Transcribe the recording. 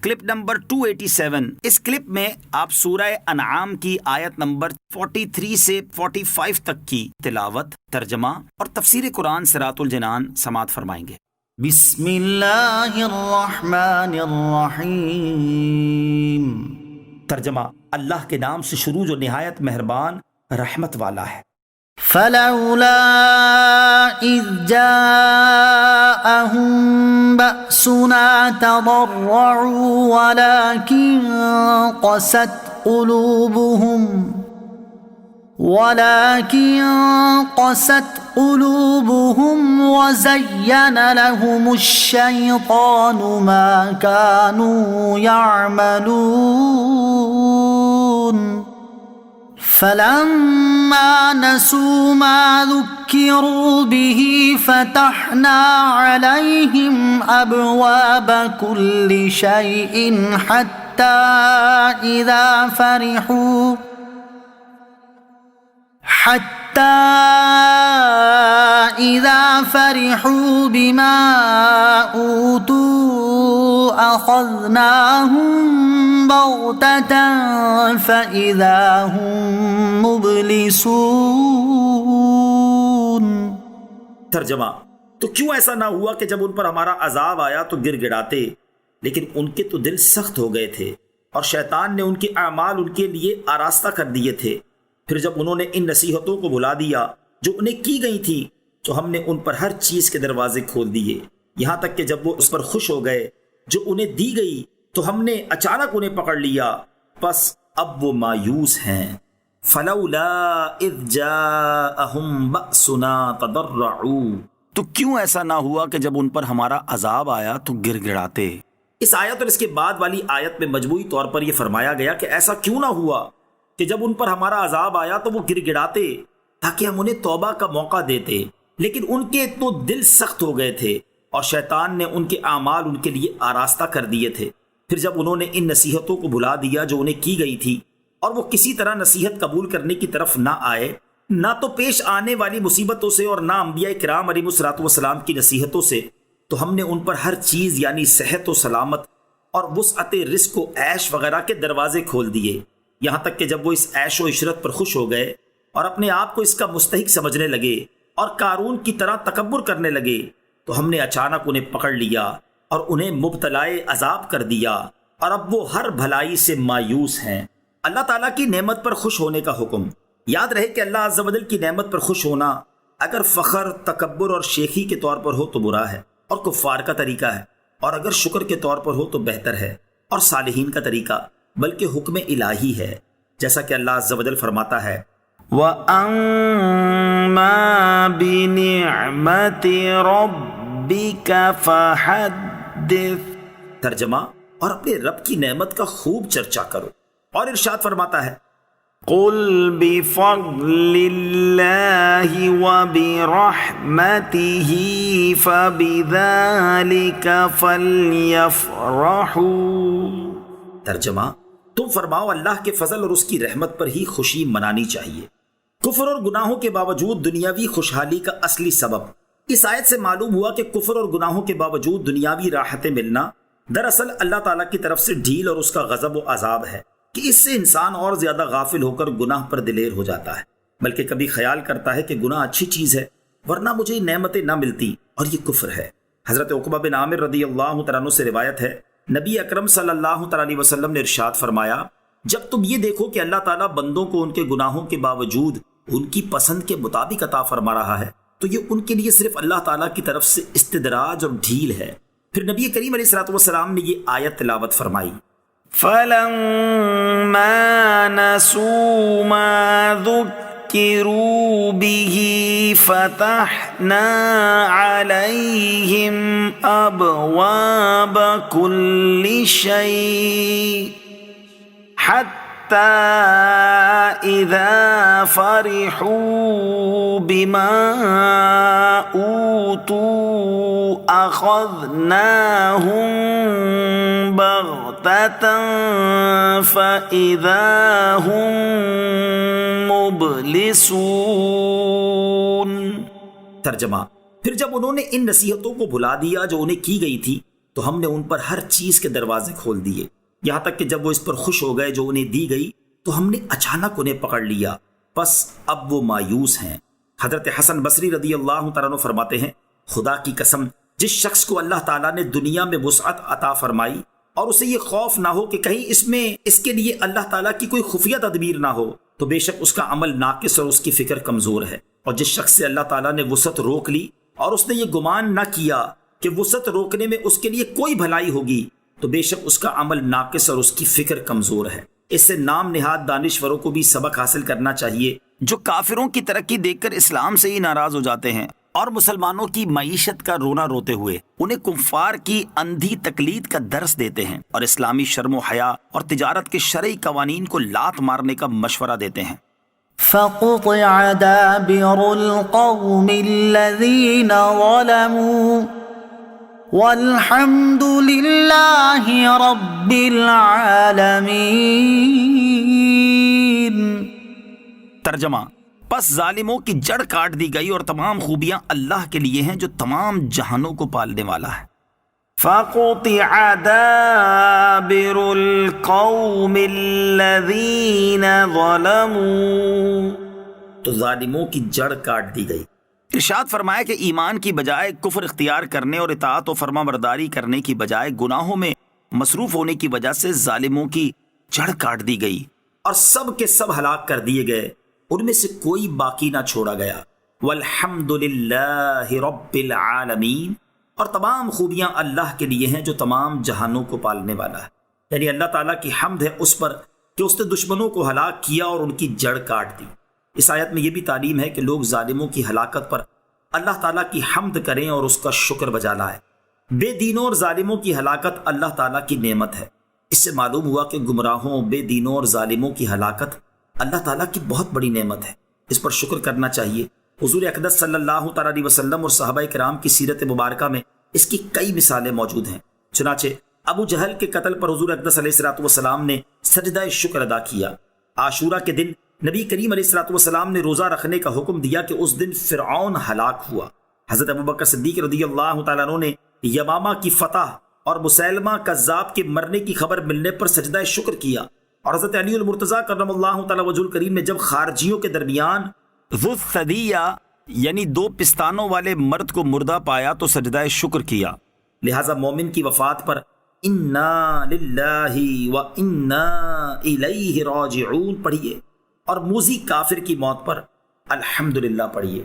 Clip number 287۔ اس clip میں آپ سورہ انعام کی آیت نمبر 43 سے 45 تک کی تلاوت، ترجمہ اور تفسیر قرآن صراط الجنان سماعت فرمائیں گے۔ بسم اللہ الرحمن الرحیم۔ ترجمہ: اللہ کے نام سے شروع جو نہایت مہربان رحمت والا ہے۔ فلولا اذ جاءهم بأسنا تضرعوا ولكن قست قلوبهم وزين لهم الشيطان ما كانوا يعملون فلما نسوا ما ذكروا به فتحنا عليهم أبواب كل شيء حتى إذا فرحوا بما أوتوا أخذناهم بغتة فإذا هم مبلسون۔ ترجمہ: تو کیوں ایسا نہ ہوا کہ جب ان پر ہمارا عذاب آیا تو گر گڑاتے، لیکن ان کے تو دل سخت ہو گئے تھے اور شیطان نے ان کے اعمال ان کے لیے آراستہ کر دیے تھے۔ پھر جب انہوں نے ان نصیحتوں کو بھلا دیا جو انہیں کی گئی تھی تو ہم نے ان پر ہر چیز کے دروازے کھول دیے، یہاں تک کہ جب وہ اس پر خوش ہو گئے جو انہیں دی گئی تو ہم نے اچانک انہیں پکڑ لیا، پس اب وہ مایوس ہیں۔ فلولا اذ جاءهم بأسنا تضرعوا، تو کیوں ایسا نہ ہوا کہ جب ان پر ہمارا عذاب آیا تو گر گڑاتے۔ اس آیت اور اس کے بعد والی آیت میں مجموعی طور پر یہ فرمایا گیا کہ ایسا کیوں نہ ہوا کہ جب ان پر ہمارا عذاب آیا تو وہ گر گڑاتے تاکہ ہم انہیں توبہ کا موقع دیتے، لیکن ان کے تو دل سخت ہو گئے تھے اور شیطان نے ان کے اعمال ان کے لیے آراستہ کر دیے تھے۔ پھر جب انہوں نے ان نصیحتوں کو بھلا دیا جو انہیں کی گئی تھی اور وہ کسی طرح نصیحت قبول کرنے کی طرف نہ آئے، نہ تو پیش آنے والی مصیبتوں سے اور نہ انبیاء کرام علیہ الصلوۃ والسلام کی نصیحتوں سے، تو ہم نے ان پر ہر چیز یعنی صحت و سلامت اور وسعت رزق و عیش وغیرہ کے دروازے کھول دیے، یہاں تک کہ جب وہ اس عیش و عشرت پر خوش ہو گئے اور اپنے آپ کو اس کا مستحق سمجھنے لگے اور قارون کی طرح تکبر کرنے لگے تو ہم نے اچانک انہیں پکڑ لیا اور انہیں مبتلائے عذاب کر دیا، اور اب وہ ہر بھلائی سے مایوس ہیں۔ اللہ تعالیٰ کی نعمت پر خوش ہونے کا حکم۔ یاد رہے کہ اللہ عز و جل کی نعمت پر خوش ہونا اگر فخر، تکبر اور شیخی کے طور پر ہو تو برا ہے اور کفار کا طریقہ ہے، اور اگر شکر کے طور پر ہو تو بہتر ہے اور صالحین کا طریقہ، بلکہ حکم الہی ہے، جیسا کہ اللہ عز و جل فرماتا ہے وَأَمَّا بِنِعْمَةِ رَبِّكَ فَحَدِّثْ۔ ترجمہ: اور اپنے رب کی نعمت کا خوب چرچا کرو۔ اور ارشاد فرماتا ہے قُلْ بِفَضْلِ اللَّهِ وَبِرَحْمَتِهِ فَبِذَلِكَ فَلْيَفْرَحُوا۔ ترجمہ: تم فرماؤ اللہ کے فضل اور اس کی رحمت پر ہی خوشی منانی چاہیے۔ کفر اور گناہوں کے باوجود دنیاوی خوشحالی کا اصلی سبب۔ اس آیت سے معلوم ہوا کہ کفر اور گناہوں کے باوجود دنیاوی راحتیں ملنا دراصل اللہ تعالیٰ کی طرف سے ڈھیل اور اس کا غضب و عذاب ہے کہ اس سے انسان اور زیادہ غافل ہو کر گناہ پر دلیر ہو جاتا ہے، بلکہ کبھی خیال کرتا ہے کہ گناہ اچھی چیز ہے ورنہ مجھے نعمتیں نہ ملتی، اور یہ کفر ہے۔ حضرت عقبہ بن عامر رضی اللہ تعالیٰ عنہ سے روایت ہے، نبی اکرم صلی اللہ تعالیٰ علیہ وسلم نے ارشاد فرمایا، جب تم یہ دیکھو کہ اللہ تعالیٰ بندوں کو ان کے گناہوں کے باوجود ان کی پسند کے مطابق عطا فرما رہا ہے تو یہ ان کے لیے صرف اللہ تعالیٰ کی طرف سے استدراج اور ڈھیل ہے۔ پھر نبی کریم علیہ الصلوۃ والسلام نے یہ آیت تلاوت فرمائی فَلَمَّا نَسُوا مَا ذُكِّرُوا بِهِ فَتَحْنَا عَلَيْهِمْ أَبْوَابَ كُلِّ شَيْءٍ حَتَّى إِذَا فَرِحُوا بِمَا أُوتُوا أَخَذْنَاهُمْ بَغْتَةً فَإِذَا هُمْ مُبْلِسُونَ۔ ترجمہ: پھر جب انہوں نے ان نصیحتوں کو بھلا دیا جو انہیں کی گئی تھی تو ہم نے ان پر ہر چیز کے دروازے کھول دیے، یہاں تک کہ جب وہ اس پر خوش ہو گئے جو انہیں دی گئی تو ہم نے اچانک انہیں پکڑ لیا، بس اب وہ مایوس ہیں۔ حضرت حسن بصری رضی اللہ تعالیٰ عنہ فرماتے ہیں، خدا کی قسم، جس شخص کو اللہ تعالیٰ نے دنیا میں وسعت عطا فرمائی اور اسے یہ خوف نہ ہو کہ کہیں اس کے لیے اللہ تعالیٰ کی کوئی خفیہ تدبیر نہ ہو، تو بے شک اس کا عمل ناقص اور اس کی فکر کمزور ہے۔ اور جس شخص سے اللہ تعالیٰ نے وسعت روک لی اور اس نے یہ گمان نہ کیا کہ وسعت روکنے میں اس کے لیے کوئی بھلائی ہوگی، تو بے شک اس کا عمل ناقص اور اس کی فکر کمزور ہے۔ اس سے نام نہاد دانشوروں کو بھی سبق حاصل کرنا چاہیے، جو کافروں کی ترقی دیکھ کر اسلام سے ہی ناراض ہو جاتے ہیں اور مسلمانوں کی معیشت کا رونا روتے ہوئے انہیں کفار کی اندھی تقلید کا درس دیتے ہیں اور اسلامی شرم و حیا اور تجارت کے شرعی قوانین کو لات مارنے کا مشورہ دیتے ہیں۔ فَقُطِعَ دَابِرُ الْقَوْمِ الَّذِينَ ظَلَمُوا وَالْحَمْدُ لِلَّهِ رَبِّ الْعَالَمِينَ۔ ترجمہ: پس ظالموں کی جڑ کاٹ دی گئی اور تمام خوبیاں اللہ کے لیے ہیں جو تمام جہانوں کو پالنے والا ہے۔ فَقُطِعَ دَابِرُ الْقَوْمِ الَّذِينَ ظَلَمُوا، تو ظالموں کی جڑ کاٹ دی گئی۔ ارشاد فرمایا کہ ایمان کی بجائے کفر اختیار کرنے اور اطاعت و فرما برداری کرنے کی بجائے گناہوں میں مصروف ہونے کی وجہ سے ظالموں کی جڑ کاٹ دی گئی اور سب کے سب ہلاک کر دیے گئے، ان میں سے کوئی باقی نہ چھوڑا گیا۔ والحمد للہ رب العالمین، اور تمام خوبیاں اللہ کے لیے ہیں جو تمام جہانوں کو پالنے والا ہے۔ یعنی اللہ تعالیٰ کی حمد ہے اس پر کہ اس نے دشمنوں کو ہلاک کیا اور ان کی جڑ کاٹ دی۔ اس آیت میں یہ بھی تعلیم ہے کہ لوگ ظالموں کی ہلاکت پر اللہ تعالیٰ کی حمد کریں اور اس کا شکر بجا لائیں۔ بے دینوں اور ظالموں کی ہلاکت اللہ تعالیٰ کی نعمت ہے۔ اس سے معلوم ہوا کہ گمراہوں، بے دینوں اور ظالموں کی ہلاکت اللہ تعالیٰ کی بہت بڑی نعمت ہے، اس پر شکر کرنا چاہیے۔ حضور اقدس صلی اللہ تعالیٰ علیہ وسلم اور صحابہ کرام کی سیرت مبارکہ میں اس کی کئی مثالیں موجود ہیں۔ چنانچہ ابو جہل کے قتل پر حضور اقدس علیہ الصلوۃ والسلام نے سجدہ شکر ادا کیا۔ عاشورہ کے دن نبی کریم علیہ الصلوۃ والسلام نے روزہ رکھنے کا حکم دیا کہ اس دن فرعون ہلاک ہوا۔ حضرت ابوبکر صدیق رضی اللہ تعالیٰ عنہ نے یمامہ کی فتح اور مسیلمہ کذاب کے مرنے کی خبر ملنے پر سجدہ شکر کیا، اور حضرت علی المرتضیٰ کرم اللہ تعالیٰ وجہ الکریم نے جب خارجیوں کے درمیان ذو الثدیہ یعنی دو پستانوں والے مرد کو مردہ پایا تو سجدہ شکر کیا۔ لہٰذا مومن کی وفات پر انا للہ و انا الیہ راجعون پڑھیے، اور موذی کافر کی موت پر الحمدللہ پڑھیے۔